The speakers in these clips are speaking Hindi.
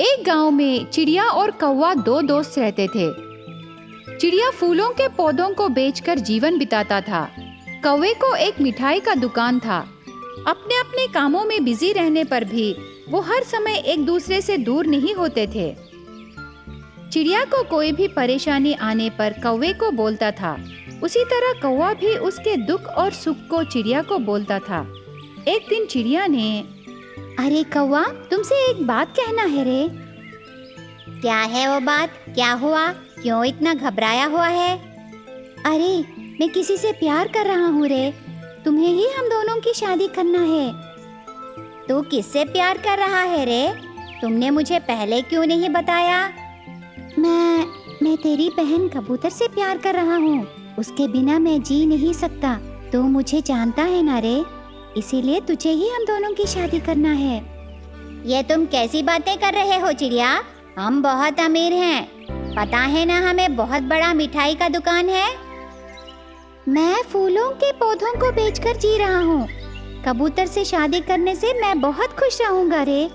एक गांव में चिड़िया और कौवा दो दोस्त रहते थे। चिड़िया फूलों के पौधों को बेचकर जीवन बिताता था। कौवे को एक मिठाई का दुकान था। अपने अपने कामों में बिजी रहने पर भी वो हर समय एक दूसरे से दूर नहीं होते थे। चिड़िया को कोई भी परेशानी आने पर कौवे को बोलता था, उसी तरह कौवा भी उसके दुख और सुख को चिड़िया को बोलता था। एक दिन चिड़िया ने, अरे कौवा, तुमसे एक बात कहना है रे। क्या है वो बात? क्या हुआ? क्यों इतना घबराया हुआ है? अरे मैं किसी से प्यार कर रहा हूँ रे। तुम्हें ही हम दोनों की शादी करना है। तू किससे प्यार कर रहा है रे? तुमने मुझे पहले क्यों नहीं बताया? मैं तेरी बहन कबूतर से प्यार कर रहा हूँ। उसके बिना मैं जी नहीं सकता। तू मुझे जानता है ना रे, इसीलिए तुझे ही हम दोनों की शादी करना है। ये तुम कैसी बातें कर रहे हो चिड़िया? हम बहुत अमीर हैं। पता है ना, हमें बहुत बड़ा मिठाई का दुकान है। मैं फूलों के पौधों को बेचकर जी रहा हूँ। कबूतर से शादी करने से मैं बहुत खुश रहूंगा रे।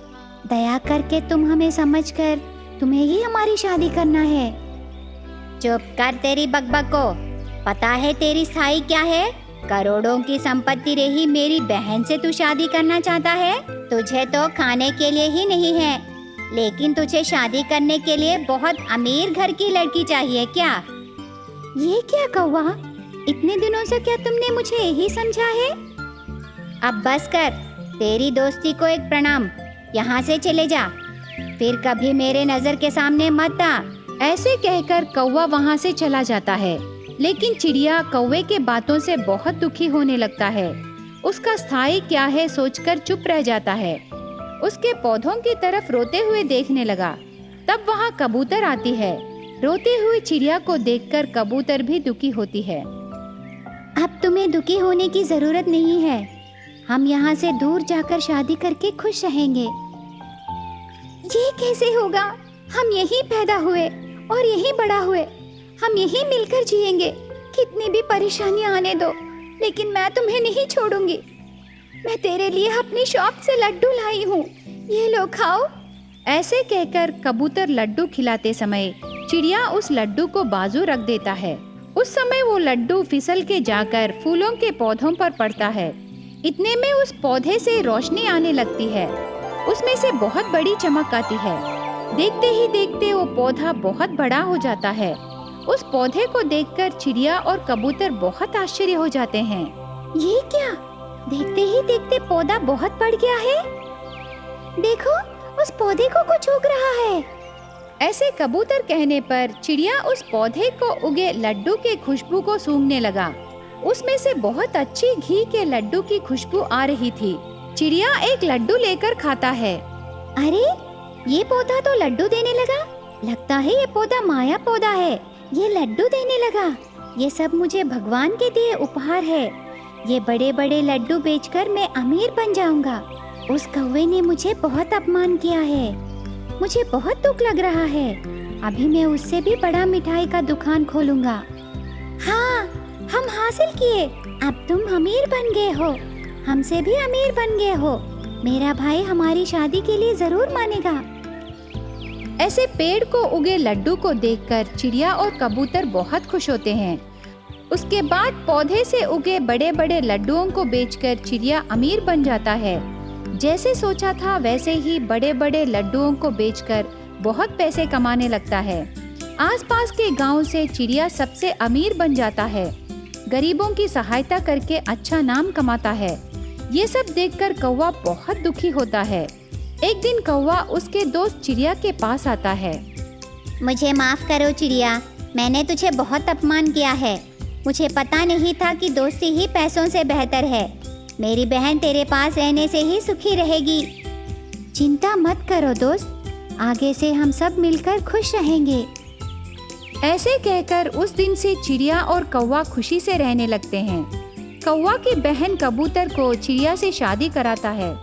दया करके तुम हमें समझकर तुम्हें ही हमारी शादी करना है। चुप कर तेरी बकबक को। पता है तेरी स्थाई क्या है? करोड़ों की संपत्ति रही मेरी बहन से तू शादी करना चाहता है? तुझे तो खाने के लिए ही नहीं है, लेकिन तुझे शादी करने के लिए बहुत अमीर घर की लड़की चाहिए क्या? ये क्या कौवा, इतने दिनों से क्या तुमने मुझे यही समझा है? अब बस कर, तेरी दोस्ती को एक प्रणाम। यहाँ से चले जा, फिर कभी मेरे नजर के सामने मत आ। ऐसे कहकर कौवा वहाँ से चला जाता है। लेकिन चिड़िया कौवे के बातों से बहुत दुखी होने लगता है। उसका स्थाई क्या है सोचकर चुप रह जाता है। उसके पौधों की तरफ रोते हुए देखने लगा। तब वहाँ कबूतर आती है। रोती हुई चिड़िया को देखकर कबूतर भी दुखी होती है। अब तुम्हें दुखी होने की जरूरत नहीं है। हम यहाँ से दूर जाकर शादी करके खुश रहेंगे। ये कैसे होगा? हम यहीं पैदा हुए और यहीं बड़ा हुए। हम यहीं मिलकर जिएंगे। कितनी भी परेशानियां आने दो, लेकिन मैं तुम्हें नहीं छोड़ूंगी। मैं तेरे लिए अपनी शॉप से लड्डू लाई हूँ, ये लो खाओ। ऐसे कहकर कबूतर लड्डू खिलाते समय चिड़िया उस लड्डू को बाजू रख देता है। उस समय वो लड्डू फिसल के जाकर फूलों के पौधों पर पड़ता है। इतने में उस पौधे से रोशनी आने लगती है। उसमें से बहुत बड़ी चमक आती है। देखते ही देखते वो पौधा बहुत बड़ा हो जाता है। उस पौधे को देखकर चिड़िया और कबूतर बहुत आश्चर्य हो जाते हैं। ये क्या? देखते ही देखते पौधा बहुत बढ़ गया है। देखो, उस पौधे को कुछ उग रहा है। ऐसे कबूतर कहने पर चिड़िया उस पौधे को उगे लड्डू के खुशबू को सूंघने लगा। उसमें से बहुत अच्छी घी के लड्डू की खुशबू आ रही थी। चिड़िया एक लड्डू लेकर खाता है। अरे, ये पौधा तो लड्डू देने लगा। लगता है ये पौधा माया पौधा है। ये लड्डू देने लगा। ये सब मुझे भगवान के दिए उपहार है। ये बड़े बड़े लड्डू बेचकर मैं अमीर बन जाऊंगा। उस कौवे ने मुझे बहुत अपमान किया है। मुझे बहुत दुख लग रहा है। अभी मैं उससे भी बड़ा मिठाई का दुकान खोलूंगा। हाँ, हम हासिल किए। अब तुम अमीर बन गए हो। हमसे भी अमीर बन गए हो। मेरा भाई हमारी शादी के लिए जरूर मानेगा। ऐसे पेड़ को उगे लड्डू को देखकर चिड़िया और कबूतर बहुत खुश होते हैं। उसके बाद पौधे से उगे बड़े बड़े लड्डुओं को बेचकर चिड़िया अमीर बन जाता है। जैसे सोचा था वैसे ही बड़े बड़े लड्डुओं को बेचकर बहुत पैसे कमाने लगता है। आसपास के गांव से चिड़िया सबसे अमीर बन जाता है। गरीबों की सहायता करके अच्छा नाम कमाता है। ये सब देखकर कौवा बहुत दुखी होता है। एक दिन कौवा उसके दोस्त चिड़िया के पास आता है। मुझे माफ करो चिड़िया, मैंने तुझे बहुत अपमान किया है। मुझे पता नहीं था कि दोस्ती ही पैसों से बेहतर है। मेरी बहन तेरे पास रहने से ही सुखी रहेगी। चिंता मत करो दोस्त, आगे से हम सब मिलकर खुश रहेंगे। ऐसे कहकर उस दिन से चिड़िया और कौवा खुशी से रहने लगते हैं। कौवा की बहन कबूतर को चिड़िया से शादी कराता है।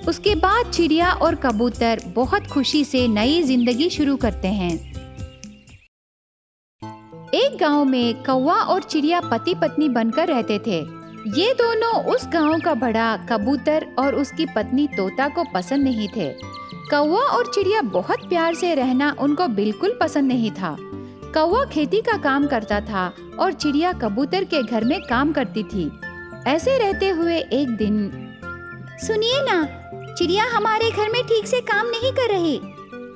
उसके बाद चिड़िया और कबूतर बहुत खुशी से नई जिंदगी शुरू करते हैं। एक गांव में कौवा और चिड़िया पति पत्नी बनकर रहते थे। ये दोनों उस गांव का बड़ा कबूतर और उसकी पत्नी तोता को पसंद नहीं थे। कौवा और चिड़िया बहुत प्यार से रहना उनको बिल्कुल पसंद नहीं था। कौवा खेती का काम करता था और चिड़िया कबूतर के घर में काम करती थी। ऐसे रहते हुए एक दिन, सुनिए ना, चिड़िया हमारे घर में ठीक से काम नहीं कर रही।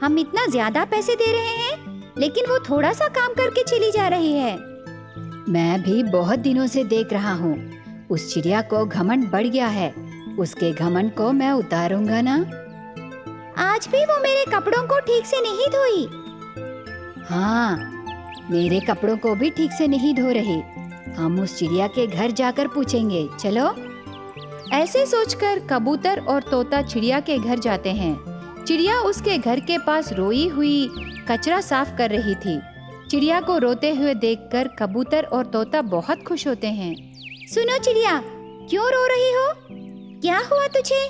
हम इतना ज्यादा पैसे दे रहे हैं, लेकिन वो थोड़ा सा काम करके चली जा रही है। मैं भी बहुत दिनों से देख रहा हूँ। उस चिड़िया को घमंड बढ़ गया है। उसके घमंड को मैं उतारूंगा ना। आज भी वो मेरे कपड़ों को ठीक से नहीं धोई। हाँ, मेरे कपड़ों को भी ठीक से नहीं धो रही। हम उस चिड़िया के घर जाकर पूछेंगे। चलो। ऐसे सोचकर कबूतर और तोता चिड़िया के घर जाते हैं। चिड़िया उसके घर के पास रोई हुई कचरा साफ कर रही थी। चिड़िया को रोते हुए देखकर कबूतर और तोता बहुत खुश होते हैं। सुनो चिड़िया, क्यों रो रही हो? क्या हुआ तुझे?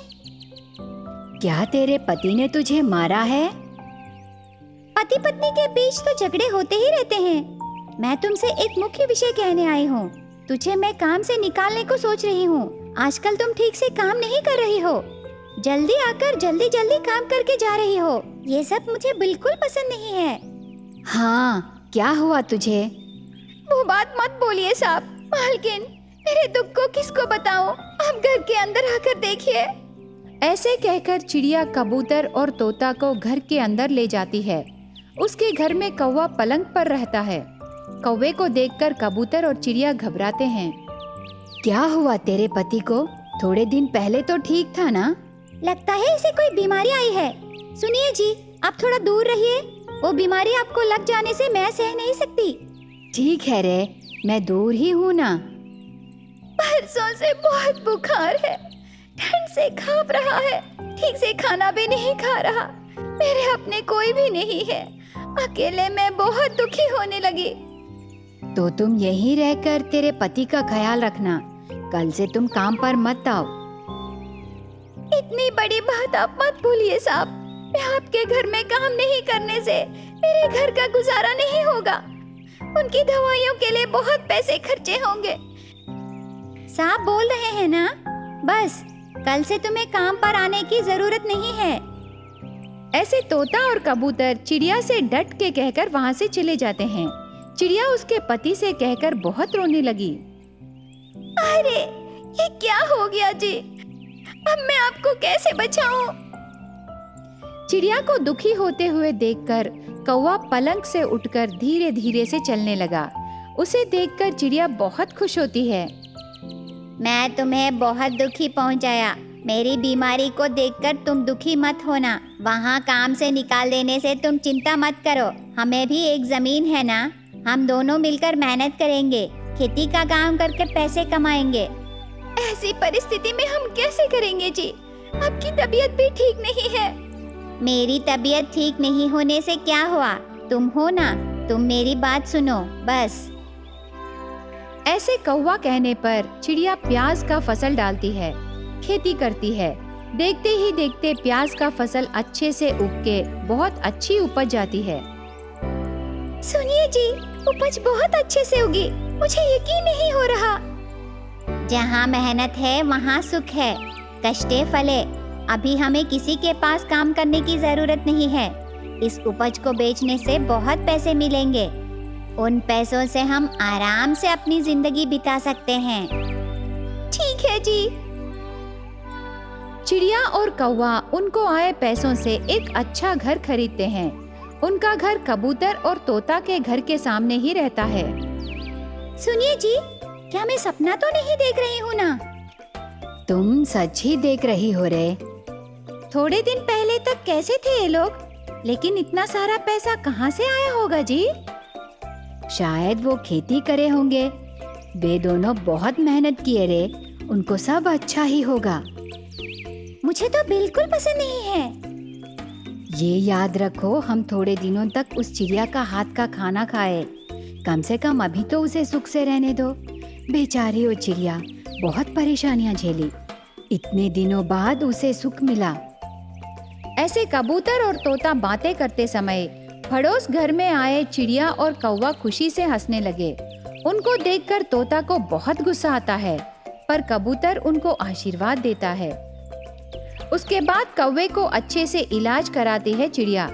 क्या तेरे पति ने तुझे मारा है? पति पत्नी के बीच तो झगड़े होते ही रहते हैं। मैं तुमसे एक मुख्य विषय कहने आई हूँ। तुझे मैं काम से निकालने को सोच रही हूँ। आजकल तुम ठीक से काम नहीं कर रही हो। जल्दी आकर जल्दी जल्दी काम करके जा रही हो। ये सब मुझे बिल्कुल पसंद नहीं है। हाँ, क्या हुआ तुझे? वो बात मत बोलिए साहब। मालकिन, मेरे दुख को किसको बताऊं? आप घर के अंदर आकर देखिए। ऐसे कहकर चिड़िया कबूतर और तोता को घर के अंदर ले जाती है। उसके घर में कौवा पलंग पर रहता है। कौवे को देखकर कबूतर और चिड़िया घबराते हैं। क्या हुआ तेरे पति को? थोड़े दिन पहले तो ठीक था ना? लगता है इसे कोई बीमारी आई है। सुनिए जी, आप थोड़ा दूर रहिए। वो बीमारी आपको लग जाने से मैं सह नहीं सकती। ठीक है रे, मैं दूर ही हूँ ना। परसों से बहुत बुखार है। ठंड से कांप रहा है। ठीक से खाना भी नहीं खा रहा। मेरे अपने कोई भी नहीं है। अकेले मैं बहुत दुखी होने लगी। तो तुम यहीं रहकर तेरे पति का ख्याल रखना। कल से तुम काम पर मत आओ। इतनी बड़ी बात आप मत भूलिए साहब। मैं आपके घर में काम नहीं करने से मेरे घर का गुजारा नहीं होगा। उनकी दवाइयों के लिए बहुत पैसे खर्चे होंगे। साहब बोल रहे हैं ना, बस कल से तुम्हें काम पर आने की जरूरत नहीं है। ऐसे तोता और कबूतर चिड़िया से डट के कहकर वहाँ से चले जाते हैं। चिड़िया उसके पति से कहकर बहुत रोने लगी। अरे, ये क्या हो गया जी? अब मैं आपको कैसे बचाऊं? चिड़िया को दुखी होते हुए देखकर कौवा पलंग से उठकर धीरे धीरे से चलने लगा। उसे देखकर चिड़िया बहुत खुश होती है। मैं तुम्हें बहुत दुखी पहुंचाया। मेरी बीमारी को देखकर तुम दुखी मत होना। वहाँ काम से निकाल देने से तुम चिंता मत करो। हमें भी एक जमीन है ना, हम दोनों मिलकर मेहनत करेंगे। खेती का काम करके पैसे कमाएंगे। ऐसी परिस्थिति में हम कैसे करेंगे जी? आपकी तबीयत भी ठीक नहीं है। मेरी तबीयत ठीक नहीं होने से क्या हुआ? तुम हो ना, तुम मेरी बात सुनो बस। ऐसे कौवा कहने पर चिड़िया प्याज का फसल डालती है, खेती करती है। देखते ही देखते प्याज का फसल अच्छे से उग के बहुत अच्छी उपज जाती है। सुनिए जी, उपज बहुत अच्छे से उगी। मुझे यकीन नहीं हो रहा। जहाँ मेहनत है वहाँ सुख है। कष्टे फले। अभी हमें किसी के पास काम करने की जरूरत नहीं है। इस उपज को बेचने से बहुत पैसे मिलेंगे। उन पैसों से हम आराम से अपनी जिंदगी बिता सकते हैं। ठीक है जी। चिड़िया और कौवा उनको आए पैसों से एक अच्छा घर खरीदते हैं। उनका घर कबूतर और तोता के घर के सामने ही रहता है। सुनिए जी, क्या मैं सपना तो नहीं देख रही हूँ ना? तुम सच ही देख रही हो रे। थोड़े दिन पहले तक कैसे थे ये लोग? लेकिन इतना सारा पैसा कहाँ से आया होगा जी? शायद वो खेती करे होंगे। वे दोनों बहुत मेहनत किए रे। उनको सब अच्छा ही होगा। मुझे तो बिल्कुल पसंद नहीं है। ये याद रखो, हम थोड़े दिनों तक उस चिड़िया का हाथ का खाना खाए। कम से कम अभी तो उसे सुख से रहने दो। बेचारी वो चिड़िया बहुत परेशानियां झेली। इतने दिनों बाद उसे सुख मिला। ऐसे कबूतर और तोता बातें करते समय पड़ोस घर में आए चिड़िया और कौवा खुशी से हंसने लगे। उनको देखकर तोता को बहुत गुस्सा आता है, पर कबूतर उनको आशीर्वाद देता है। उसके बाद कौवे को अच्छे से इलाज कराती है चिड़िया।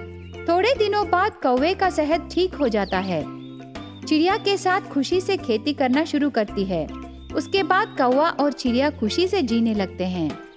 थोड़े दिनों बाद कौवे का सेहत ठीक हो जाता है। चिड़िया के साथ खुशी से खेती करना शुरू करती है। उसके बाद कौवा और चिड़िया खुशी से जीने लगते हैं।